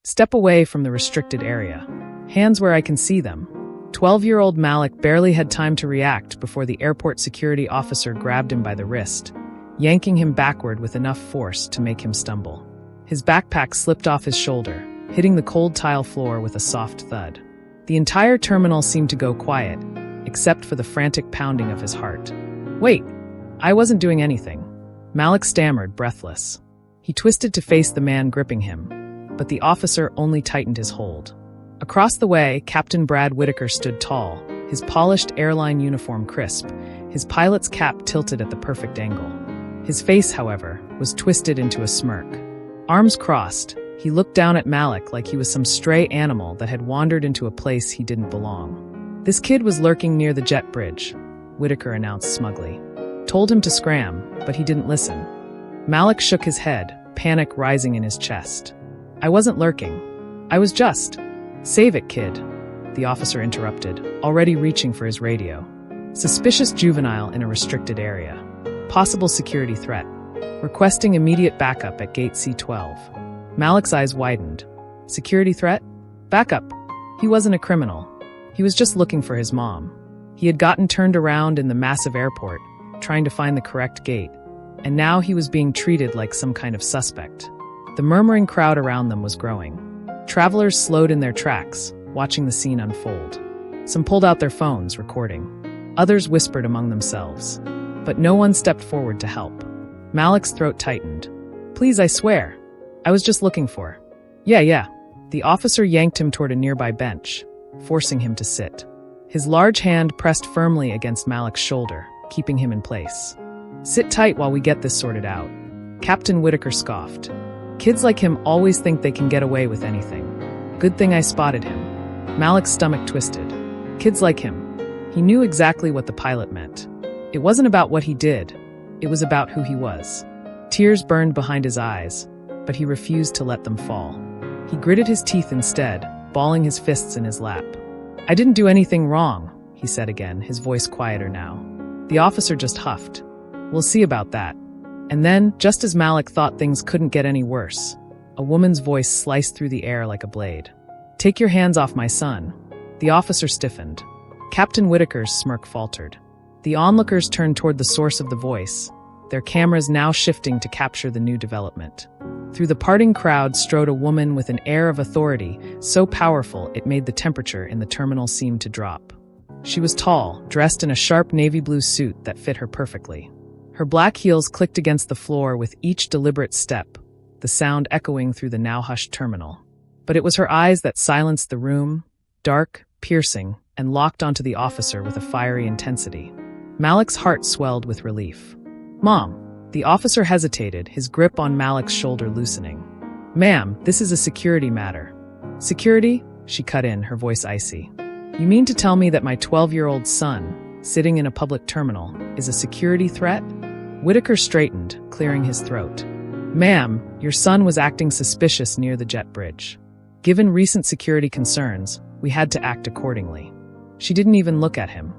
Step away from the restricted area. Hands where I can see them. 12-year-old Malik barely had time to react before the airport security officer grabbed him by the wrist, yanking him backward with enough force to make him stumble. His backpack slipped off his shoulder, hitting the cold tile floor with a soft thud. The entire terminal seemed to go quiet, except for the frantic pounding of his heart. "Wait, I wasn't doing anything." Malik stammered, breathless. He twisted to face the man gripping him, but the officer only tightened his hold. Across the way, Captain Brad Whitaker stood tall, his polished airline uniform crisp, his pilot's cap tilted at the perfect angle. His face, however, was twisted into a smirk. Arms crossed, he looked down at Malik like he was some stray animal that had wandered into a place he didn't belong. "This kid was lurking near the jet bridge," Whitaker announced smugly. "Told him to scram, but he didn't listen." Malik shook his head, panic rising in his chest. "I wasn't lurking. I was just—" "Save it, kid," the officer interrupted, already reaching for his radio. "Suspicious juvenile in a restricted area. Possible security threat. Requesting immediate backup at gate C12. Malik's eyes widened. Security threat? Backup. He wasn't a criminal. He was just looking for his mom. He had gotten turned around in the massive airport, trying to find the correct gate, and now he was being treated like some kind of suspect. The murmuring crowd around them was growing. Travelers slowed in their tracks, watching the scene unfold. Some pulled out their phones, recording. Others whispered among themselves. But no one stepped forward to help. Malik's throat tightened. "Please, I swear. I was just looking for—" Yeah. The officer yanked him toward a nearby bench, forcing him to sit. His large hand pressed firmly against Malik's shoulder, keeping him in place. "Sit tight while we get this sorted out." Captain Whitaker scoffed. "Kids like him always think they can get away with anything. Good thing I spotted him." Malik's stomach twisted. Kids like him. He knew exactly what the pilot meant. It wasn't about what he did. It was about who he was. Tears burned behind his eyes, but he refused to let them fall. He gritted his teeth instead, balling his fists in his lap. "I didn't do anything wrong," he said again, his voice quieter now. The officer just huffed. "We'll see about that." And then, just as Malik thought things couldn't get any worse, a woman's voice sliced through the air like a blade. "Take your hands off my son." The officer stiffened. Captain Whitaker's smirk faltered. The onlookers turned toward the source of the voice, their cameras now shifting to capture the new development. Through the parting crowd strode a woman with an air of authority so powerful it made the temperature in the terminal seem to drop. She was tall, dressed in a sharp navy blue suit that fit her perfectly. Her black heels clicked against the floor with each deliberate step, the sound echoing through the now-hushed terminal. But it was her eyes that silenced the room, dark, piercing, and locked onto the officer with a fiery intensity. Malik's heart swelled with relief. "Mom." The officer hesitated, his grip on Malik's shoulder loosening. "Ma'am, this is a security matter." "Security?" She cut in, her voice icy. "You mean to tell me that my 12-year-old son, sitting in a public terminal, is a security threat?" Whitaker straightened, clearing his throat. "Ma'am, your son was acting suspicious near the jet bridge. Given recent security concerns, we had to act accordingly." She didn't even look at him.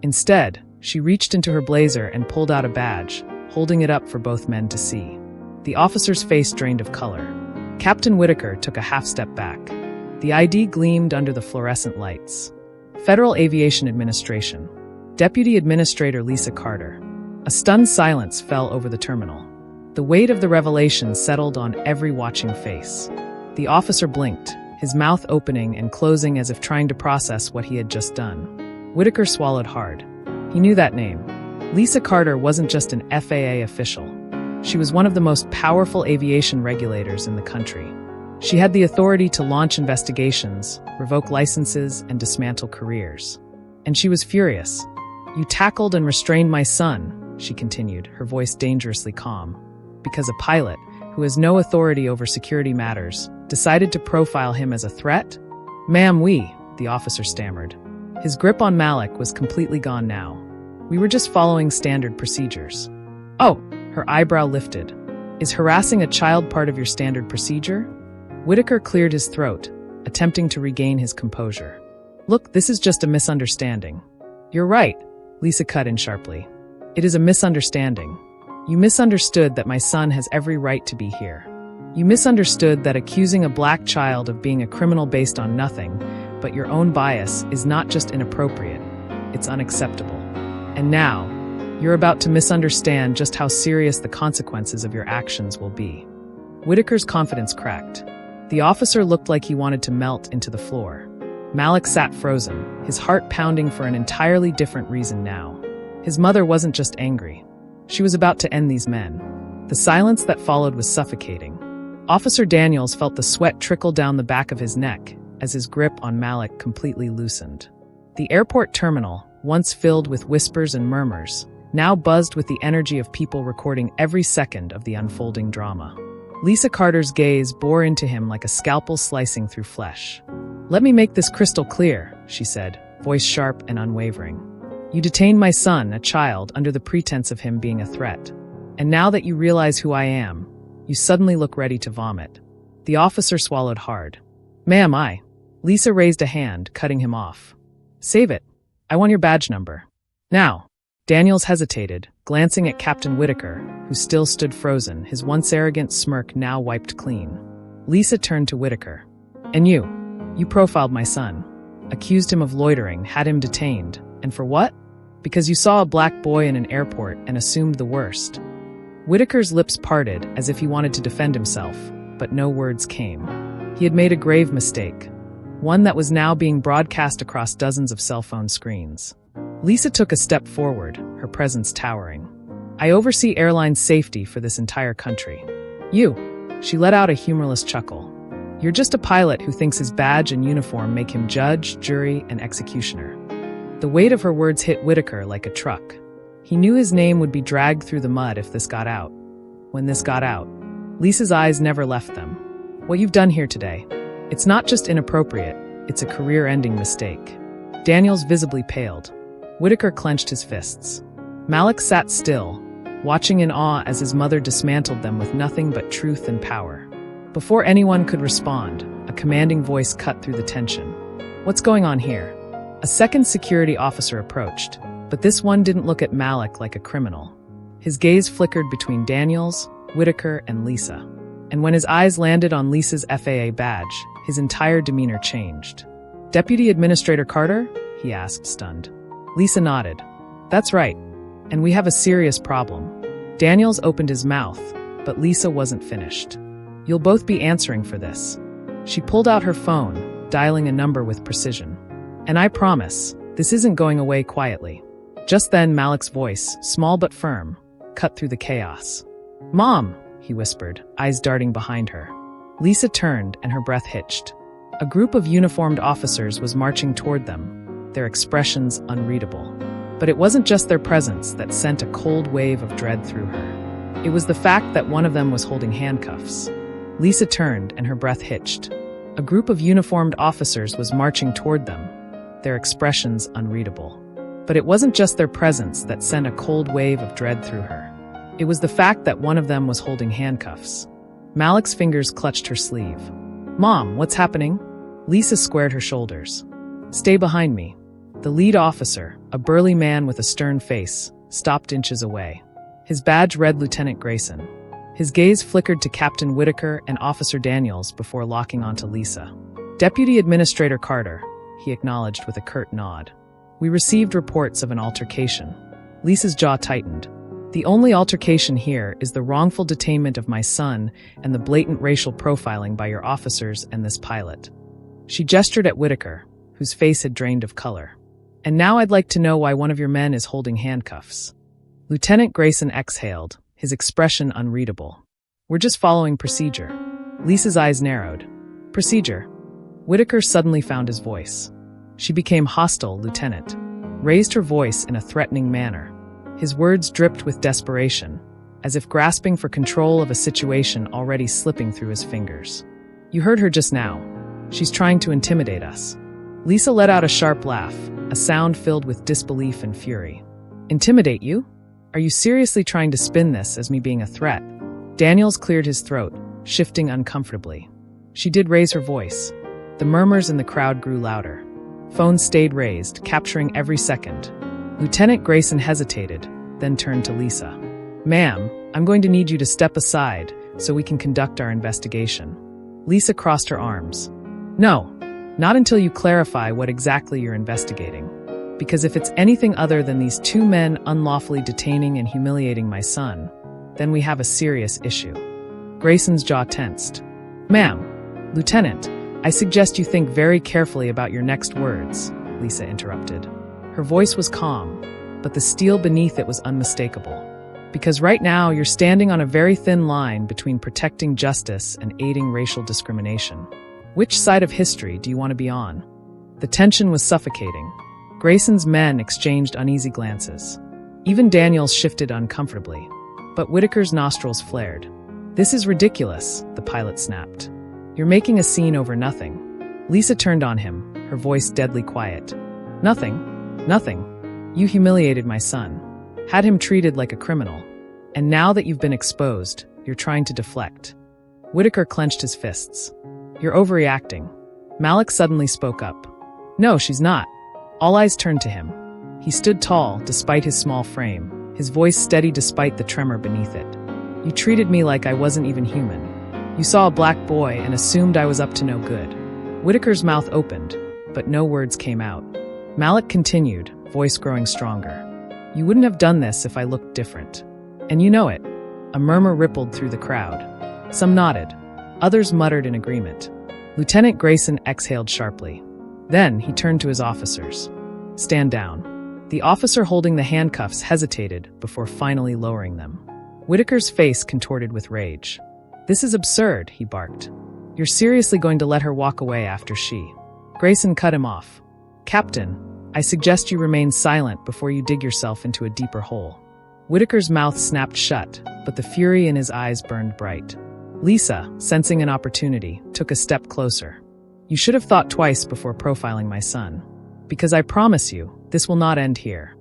Instead, she reached into her blazer and pulled out a badge, holding it up for both men to see. The officer's face drained of color. Captain Whitaker took a half-step back. The ID gleamed under the fluorescent lights. Federal Aviation Administration. Deputy Administrator Lisa Carter. A stunned silence fell over the terminal. The weight of the revelation settled on every watching face. The officer blinked, his mouth opening and closing as if trying to process what he had just done. Whitaker swallowed hard. He knew that name. Lisa Carter wasn't just an FAA official. She was one of the most powerful aviation regulators in the country. She had the authority to launch investigations, revoke licenses, and dismantle careers. And she was furious. "You tackled and restrained my son," she continued, her voice dangerously calm, "because a pilot, who has no authority over security matters, decided to profile him as a threat?" "Ma'am, the officer stammered. His grip on Malik was completely gone now. "We were just following standard procedures." "Oh," her eyebrow lifted. "Is harassing a child part of your standard procedure?" Whitaker cleared his throat, attempting to regain his composure. "Look, this is just a misunderstanding." "You're right," Lisa cut in sharply. "It is a misunderstanding. You misunderstood that my son has every right to be here. You misunderstood that accusing a black child of being a criminal based on nothing but your own bias is not just inappropriate, it's unacceptable. And now, you're about to misunderstand just how serious the consequences of your actions will be. Whitaker's confidence cracked. The officer looked like he wanted to melt into the floor. Malik sat frozen, his heart pounding for an entirely different reason now. His mother wasn't just angry. She was about to end these men. The silence that followed was suffocating. Officer Daniels felt the sweat trickle down the back of his neck as his grip on Malik completely loosened. The airport terminal, once filled with whispers and murmurs, now buzzed with the energy of people recording every second of the unfolding drama. Lisa Carter's gaze bore into him like a scalpel slicing through flesh. "Let me make this crystal clear," she said, voice sharp and unwavering. "You detained my son, a child, under the pretense of him being a threat. And now that you realize who I am, you suddenly look ready to vomit." The officer swallowed hard. "Ma'am, Lisa raised a hand, cutting him off. "Save it. I want your badge number. Now." Daniels hesitated, glancing at Captain Whitaker, who still stood frozen, his once arrogant smirk now wiped clean. Lisa turned to Whitaker. "And you profiled my son, accused him of loitering, had him detained. And for what? Because you saw a black boy in an airport and assumed the worst." Whitaker's lips parted as if he wanted to defend himself, but no words came. He had made a grave mistake, one that was now being broadcast across dozens of cell phone screens. Lisa took a step forward, her presence towering. "I oversee airline safety for this entire country. You," she let out a humorless chuckle. "You're just a pilot who thinks his badge and uniform make him judge, jury, and executioner." The weight of her words hit Whitaker like a truck. He knew his name would be dragged through the mud if this got out. When this got out, Lisa's eyes never left them. "What you've done here today, it's not just inappropriate, it's a career-ending mistake." Daniels visibly paled. Whitaker clenched his fists. Malik sat still, watching in awe as his mother dismantled them with nothing but truth and power. Before anyone could respond, a commanding voice cut through the tension. "What's going on here?" A second security officer approached, but this one didn't look at Malik like a criminal. His gaze flickered between Daniels, Whitaker, and Lisa. And when his eyes landed on Lisa's FAA badge, his entire demeanor changed. "Deputy Administrator Carter?" he asked, stunned. Lisa nodded. "That's right. And we have a serious problem." Daniels opened his mouth, but Lisa wasn't finished. "You'll both be answering for this." She pulled out her phone, dialing a number with precision. "And I promise, this isn't going away quietly." Just then, Malik's voice, small but firm, cut through the chaos. "Mom," he whispered, eyes darting behind her. Lisa turned and her breath hitched. A group of uniformed officers was marching toward them, their expressions unreadable. But it wasn't just their presence that sent a cold wave of dread through her. It was the fact that one of them was holding handcuffs. Lisa turned and her breath hitched. A group of uniformed officers was marching toward them, their expressions unreadable. But it wasn't just their presence that sent a cold wave of dread through her. It was the fact that one of them was holding handcuffs. Malik's fingers clutched her sleeve. "Mom, what's happening?" Lisa squared her shoulders. "Stay behind me." The lead officer, a burly man with a stern face, stopped inches away. His badge read Lieutenant Grayson. His gaze flickered to Captain Whitaker and Officer Daniels before locking onto Lisa. "Deputy Administrator Carter," he acknowledged with a curt nod. "We received reports of an altercation." Lisa's jaw tightened. "The only altercation here is the wrongful detainment of my son and the blatant racial profiling by your officers and this pilot." She gestured at Whitaker, whose face had drained of color. "And now I'd like to know why one of your men is holding handcuffs." Lieutenant Grayson exhaled, his expression unreadable. "We're just following procedure." Lisa's eyes narrowed. "Procedure?" Whitaker suddenly found his voice. She became hostile, Lieutenant. Raised her voice in a threatening manner. His words dripped with desperation, as if grasping for control of a situation already slipping through his fingers. "You heard her just now. She's trying to intimidate us." Lisa let out a sharp laugh, a sound filled with disbelief and fury. "Intimidate you? Are you seriously trying to spin this as me being a threat?" Daniels cleared his throat, shifting uncomfortably. She did raise her voice. The murmurs in the crowd grew louder. Phones stayed raised, capturing every second. Lieutenant Grayson hesitated, then turned to Lisa. "Ma'am, I'm going to need you to step aside so we can conduct our investigation. Lisa crossed her arms. No, not until you clarify what exactly you're investigating. Because if it's anything other than these two men unlawfully detaining and humiliating my son, then we have a serious issue. Grayson's jaw tensed. Ma'am, Lieutenant, I suggest you think very carefully about your next words, Lisa interrupted. Her voice was calm, but the steel beneath it was unmistakable. Because right now you're standing on a very thin line between protecting justice and aiding racial discrimination. Which side of history do you want to be on? The tension was suffocating. Grayson's men exchanged uneasy glances. Even Daniels shifted uncomfortably. But Whitaker's nostrils flared. This is ridiculous, the pilot snapped. You're making a scene over nothing. Lisa turned on him, her voice deadly quiet. Nothing. Nothing. You humiliated my son. Had him treated like a criminal. And now that you've been exposed, you're trying to deflect. Whitaker clenched his fists. You're overreacting. Malik suddenly spoke up. No, she's not. All eyes turned to him. He stood tall, despite his small frame, his voice steady despite the tremor beneath it. You treated me like I wasn't even human. You saw a black boy and assumed I was up to no good. Whitaker's mouth opened, but no words came out. Malik continued, voice growing stronger. You wouldn't have done this if I looked different. And you know it. A murmur rippled through the crowd. Some nodded. Others muttered in agreement. Lieutenant Grayson exhaled sharply. Then he turned to his officers. Stand down. The officer holding the handcuffs hesitated before finally lowering them. Whitaker's face contorted with rage. This is absurd, he barked. You're seriously going to let her walk away after she... Grayson cut him off. Captain, I suggest you remain silent before you dig yourself into a deeper hole. Whitaker's mouth snapped shut, but the fury in his eyes burned bright. Lisa, sensing an opportunity, took a step closer. You should have thought twice before profiling my son. Because I promise you, this will not end here.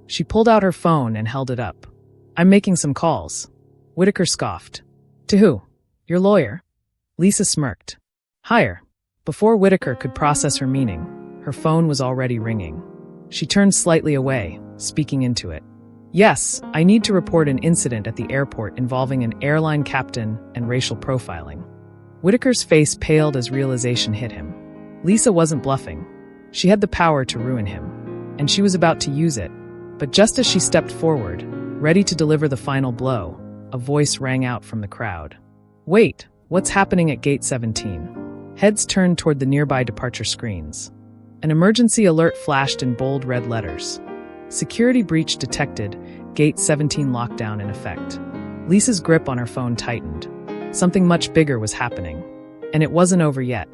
She pulled out her phone and held it up. I'm making some calls. Whitaker scoffed. To who? Your lawyer? Lisa smirked. Higher. Before Whitaker could process her meaning, her phone was already ringing. She turned slightly away, speaking into it. Yes, I need to report an incident at the airport involving an airline captain and racial profiling. Whitaker's face paled as realization hit him. Lisa wasn't bluffing. She had the power to ruin him, and she was about to use it. But just as she stepped forward, ready to deliver the final blow, a voice rang out from the crowd. Wait, what's happening at Gate 17? Heads turned toward the nearby departure screens. An emergency alert flashed in bold red letters. Security breach detected, Gate 17 lockdown in effect. Lisa's grip on her phone tightened. Something much bigger was happening. And it wasn't over yet.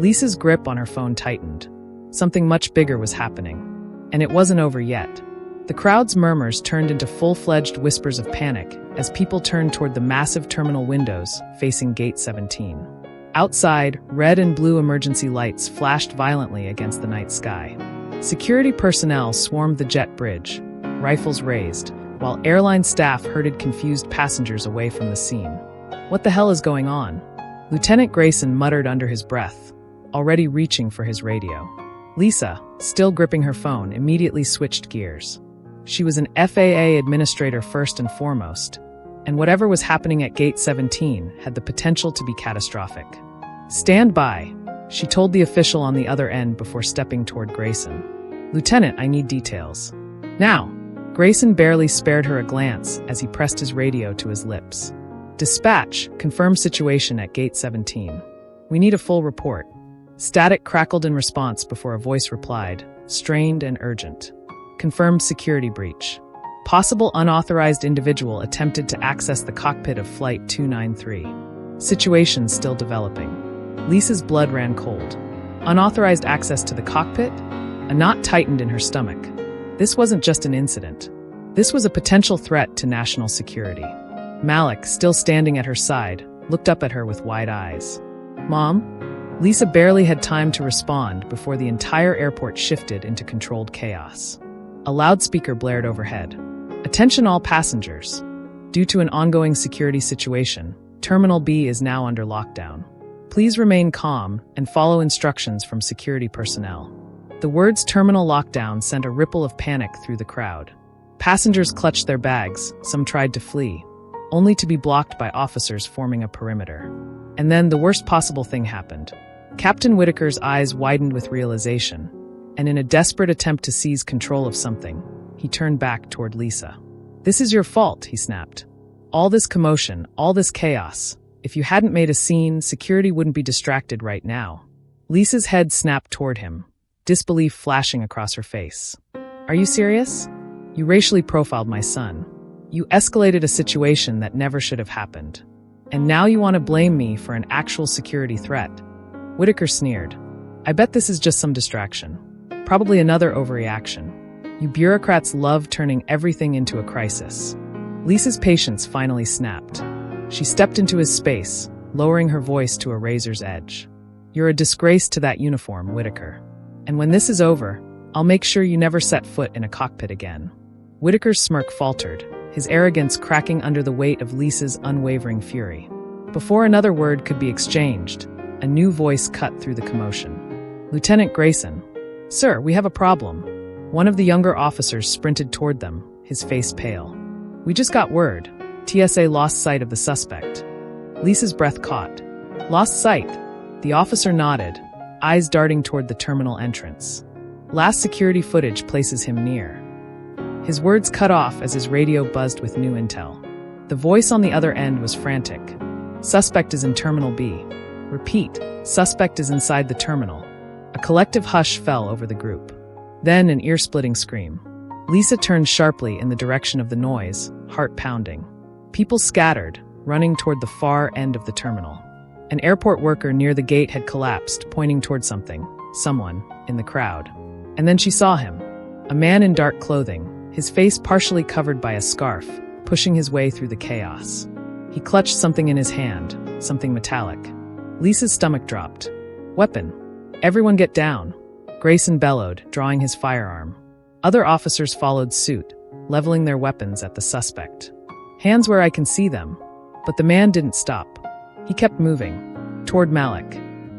Lisa's grip on her phone tightened. Something much bigger was happening. And it wasn't over yet. The crowd's murmurs turned into full-fledged whispers of panic as people turned toward the massive terminal windows facing Gate 17. Outside, red and blue emergency lights flashed violently against the night sky. Security personnel swarmed the jet bridge, rifles raised, while airline staff herded confused passengers away from the scene. What the hell is going on? Lieutenant Grayson muttered under his breath, already reaching for his radio. Lisa, still gripping her phone, immediately switched gears. She was an FAA Administrator first and foremost, and whatever was happening at Gate 17 had the potential to be catastrophic. Stand by, she told the official on the other end before stepping toward Grayson. Lieutenant, I need details. Now. Grayson barely spared her a glance as he pressed his radio to his lips. Dispatch, confirm situation at Gate 17. We need a full report. Static crackled in response before a voice replied, strained and urgent. Confirmed security breach. Possible unauthorized individual attempted to access the cockpit of Flight 293. Situation still developing. Lisa's blood ran cold. Unauthorized access to the cockpit? A knot tightened in her stomach. This wasn't just an incident. This was a potential threat to national security. Malik, still standing at her side, looked up at her with wide eyes. Mom? Lisa barely had time to respond before the entire airport shifted into controlled chaos. A loudspeaker blared overhead. Attention all passengers. Due to an ongoing security situation, Terminal B is now under lockdown. Please remain calm and follow instructions from security personnel. The words terminal lockdown sent a ripple of panic through the crowd. Passengers clutched their bags, some tried to flee. only to be blocked by officers forming a perimeter. And then the worst possible thing happened. Captain Whitaker's eyes widened with realization, and in a desperate attempt to seize control of something, he turned back toward Lisa. "This is your fault," he snapped. "All this commotion, all this chaos. If you hadn't made a scene, security wouldn't be distracted right now." Lisa's head snapped toward him, disbelief flashing across her face. "Are you serious? You racially profiled my son. You escalated a situation that never should have happened. And now you want to blame me for an actual security threat." Whitaker sneered. "I bet this is just some distraction. Probably another overreaction. You bureaucrats love turning everything into a crisis." Lisa's patience finally snapped. She stepped into his space, lowering her voice to a razor's edge. "You're a disgrace to that uniform, Whitaker. And when this is over, I'll make sure you never set foot in a cockpit again." Whitaker's smirk faltered, his arrogance cracking under the weight of Lisa's unwavering fury. Before another word could be exchanged, a new voice cut through the commotion. "Lieutenant Grayson." "Sir, we have a problem." One of the younger officers sprinted toward them, his face pale. "We just got word. TSA lost sight of the suspect." Lisa's breath caught. "Lost sight?" The officer nodded, eyes darting toward the terminal entrance. "Last security footage places him near." His words cut off as his radio buzzed with new intel. The voice on the other end was frantic. "Suspect is in Terminal B. Repeat, suspect is inside the terminal." A collective hush fell over the group. Then an ear-splitting scream. Lisa turned sharply in the direction of the noise, heart pounding. People scattered, running toward the far end of the terminal. An airport worker near the gate had collapsed, pointing toward someone, in the crowd. And then she saw him. A man in dark clothing, his face partially covered by a scarf, pushing his way through the chaos. He clutched something in his hand, something metallic. Lisa's stomach dropped. "Weapon! Everyone get down!" Grayson bellowed, drawing his firearm. Other officers followed suit, leveling their weapons at the suspect. "Hands where I can see them." But the man didn't stop. He kept moving, toward Malik.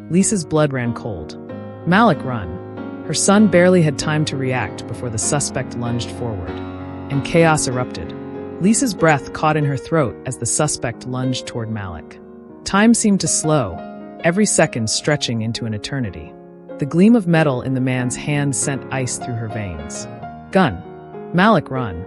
Lisa's blood ran cold. "Malik, run!" Her son barely had time to react before the suspect lunged forward, and chaos erupted. Lisa's breath caught in her throat as the suspect lunged toward Malik. Time seemed to slow, every second stretching into an eternity. The gleam of metal in the man's hand sent ice through her veins. "Gun! Malik, run!"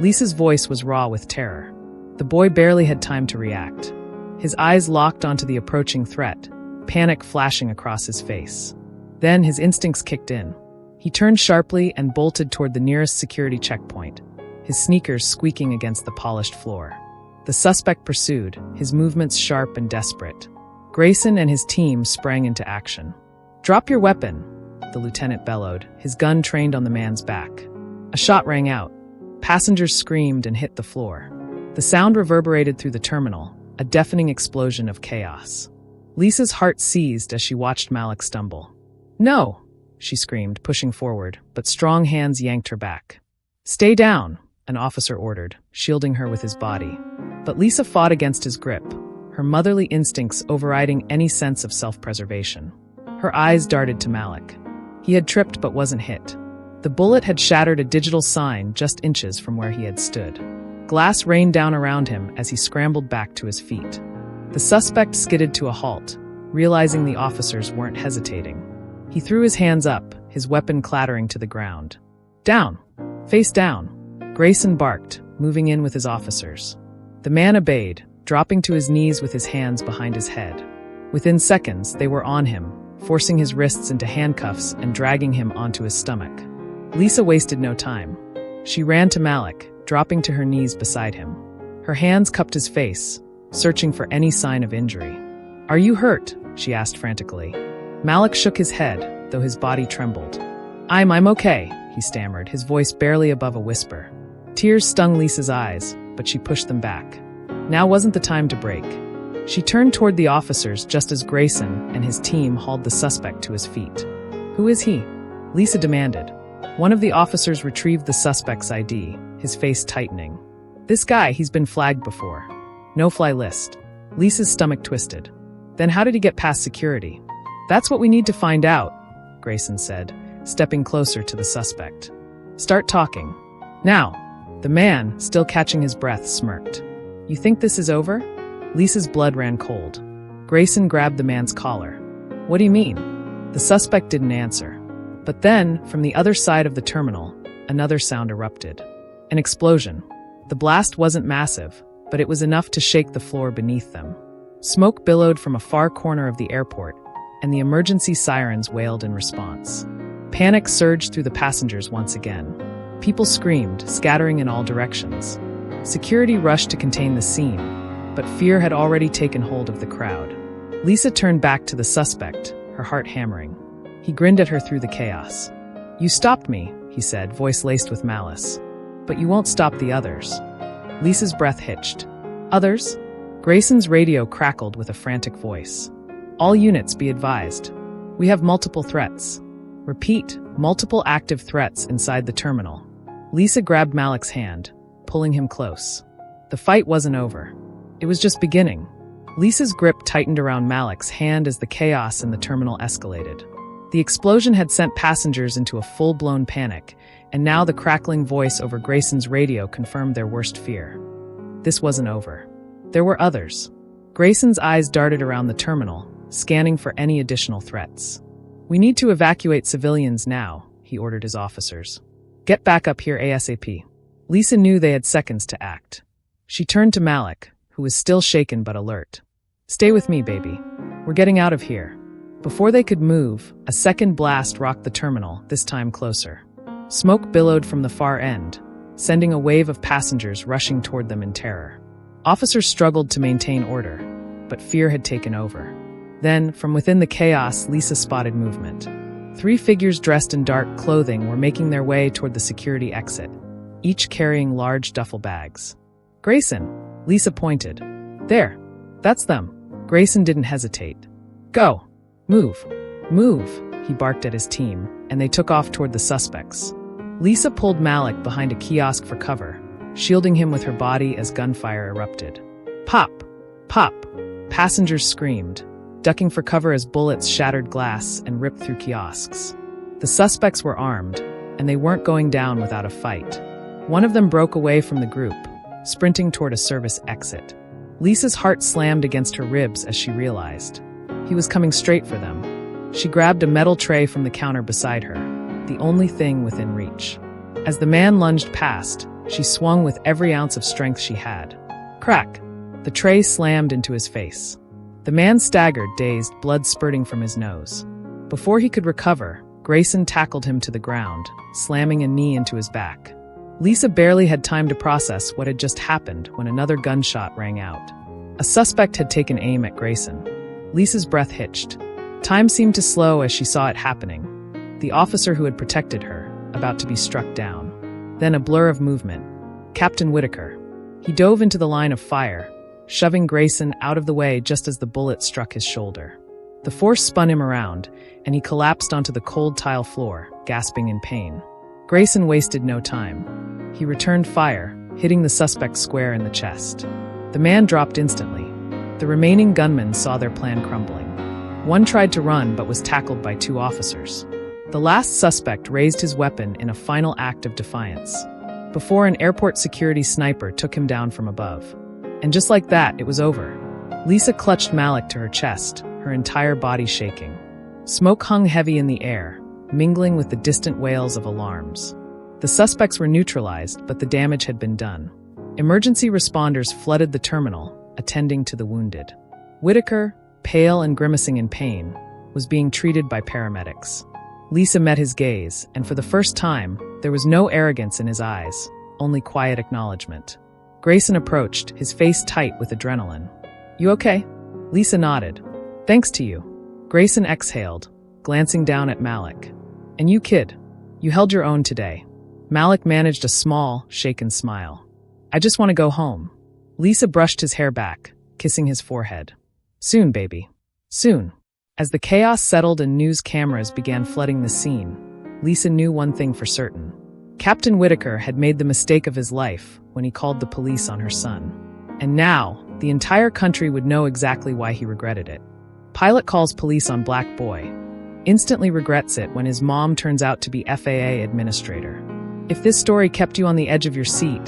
Lisa's voice was raw with terror. The boy barely had time to react. His eyes locked onto the approaching threat, panic flashing across his face. Then his instincts kicked in. He turned sharply and bolted toward the nearest security checkpoint, his sneakers squeaking against the polished floor. The suspect pursued, his movements sharp and desperate. Grayson and his team sprang into action. "Drop your weapon," the lieutenant bellowed, his gun trained on the man's back. A shot rang out. Passengers screamed and hit the floor. The sound reverberated through the terminal, a deafening explosion of chaos. Lisa's heart seized as she watched Malik stumble. "No!" she screamed, pushing forward, but strong hands yanked her back. "Stay down," an officer ordered, shielding her with his body. But Lisa fought against his grip, her motherly instincts overriding any sense of self-preservation. Her eyes darted to Malik. He had tripped but wasn't hit. The bullet had shattered a digital sign just inches from where he had stood. Glass rained down around him as he scrambled back to his feet. The suspect skidded to a halt, realizing the officers weren't hesitating. He threw his hands up, his weapon clattering to the ground. "Down! Face down!" Grayson barked, moving in with his officers. The man obeyed, dropping to his knees with his hands behind his head. Within seconds, they were on him, forcing his wrists into handcuffs and dragging him onto his stomach. Lisa wasted no time. She ran to Malik, dropping to her knees beside him. Her hands cupped his face, searching for any sign of injury. "Are you hurt?" she asked frantically. Malik shook his head, though his body trembled. I'm okay," he stammered, his voice barely above a whisper. Tears stung Lisa's eyes, but she pushed them back. Now wasn't the time to break. She turned toward the officers just as Grayson and his team hauled the suspect to his feet. "Who is he?" Lisa demanded. One of the officers retrieved the suspect's ID, his face tightening. "This guy, he's been flagged before. No-fly list." Lisa's stomach twisted. "Then how did he get past security?" "That's what we need to find out," Grayson said, stepping closer to the suspect. "Start talking." "Now." The man, still catching his breath, smirked. You think this is over? Lisa's blood ran cold. Grayson grabbed the man's collar. What do you mean? The suspect didn't answer. But then, from the other side of the terminal, another sound erupted. An explosion. The blast wasn't massive, but it was enough to shake the floor beneath them. Smoke billowed from a far corner of the airport, and the emergency sirens wailed in response. Panic surged through the passengers once again. People screamed, scattering in all directions. Security rushed to contain the scene, but fear had already taken hold of the crowd. Lisa turned back to the suspect, her heart hammering. He grinned at her through the chaos. "You stopped me," he said, voice laced with malice. "But you won't stop the others." Lisa's breath hitched. "Others?" Grayson's radio crackled with a frantic voice. "All units be advised. We have multiple threats. Repeat, multiple active threats inside the terminal." Lisa grabbed Malik's hand, pulling him close. The fight wasn't over. It was just beginning. Lisa's grip tightened around Malik's hand as the chaos in the terminal escalated. The explosion had sent passengers into a full-blown panic, and now the crackling voice over Grayson's radio confirmed their worst fear. This wasn't over. There were others. Grayson's eyes darted around the terminal, scanning for any additional threats. "We need to evacuate civilians now," he ordered his officers. "Get back up here ASAP." Lisa knew they had seconds to act. She turned to Malik, who was still shaken but alert. "Stay with me, baby. We're getting out of here." Before they could move, a second blast rocked the terminal, this time closer. Smoke billowed from the far end, sending a wave of passengers rushing toward them in terror. Officers struggled to maintain order, but fear had taken over. Then, from within the chaos, Lisa spotted movement. 3 figures dressed in dark clothing were making their way toward the security exit, each carrying large duffel bags. "Grayson," Lisa pointed. "There. That's them." Grayson didn't hesitate. "Go. Move. Move," he barked at his team, and they took off toward the suspects. Lisa pulled Malik behind a kiosk for cover, shielding him with her body as gunfire erupted. Pop! Pop! Passengers screamed, ducking for cover as bullets shattered glass and ripped through kiosks. The suspects were armed, and they weren't going down without a fight. One of them broke away from the group, sprinting toward a service exit. Lisa's heart slammed against her ribs as she realized. He was coming straight for them. She grabbed a metal tray from the counter beside her, the only thing within reach. As the man lunged past, she swung with every ounce of strength she had. Crack! The tray slammed into his face. The man staggered, dazed, blood spurting from his nose. Before he could recover, Grayson tackled him to the ground, slamming a knee into his back. Lisa barely had time to process what had just happened when another gunshot rang out. A suspect had taken aim at Grayson. Lisa's breath hitched. Time seemed to slow as she saw it happening. The officer who had protected her, about to be struck down. Then a blur of movement. Captain Whitaker. He dove into the line of fire, shoving Grayson out of the way just as the bullet struck his shoulder. The force spun him around, and he collapsed onto the cold tile floor, gasping in pain. Grayson wasted no time. He returned fire, hitting the suspect square in the chest. The man dropped instantly. The remaining gunmen saw their plan crumbling. One tried to run but was tackled by 2 officers. The last suspect raised his weapon in a final act of defiance, before an airport security sniper took him down from above. And just like that, it was over. Lisa clutched Malik to her chest, her entire body shaking. Smoke hung heavy in the air, mingling with the distant wails of alarms. The suspects were neutralized, but the damage had been done. Emergency responders flooded the terminal, attending to the wounded. Whitaker, pale and grimacing in pain, was being treated by paramedics. Lisa met his gaze, and for the first time, there was no arrogance in his eyes, only quiet acknowledgement. Grayson approached, his face tight with adrenaline. "You okay?" Lisa nodded. "Thanks to you." Grayson exhaled, glancing down at Malik. "And you, kid, you held your own today." Malik managed a small, shaken smile. "I just want to go home." Lisa brushed his hair back, kissing his forehead. "Soon, baby. Soon." As the chaos settled and news cameras began flooding the scene, Lisa knew one thing for certain. Captain Whitaker had made the mistake of his life when he called the police on her son. And now, the entire country would know exactly why he regretted it. Pilot calls police on black boy. Instantly regrets it when his mom turns out to be FAA Administrator. If this story kept you on the edge of your seat,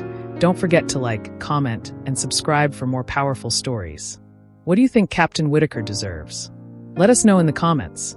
Don't forget to like, comment, and subscribe for more powerful stories. What do you think Captain Whitaker deserves? Let us know in the comments.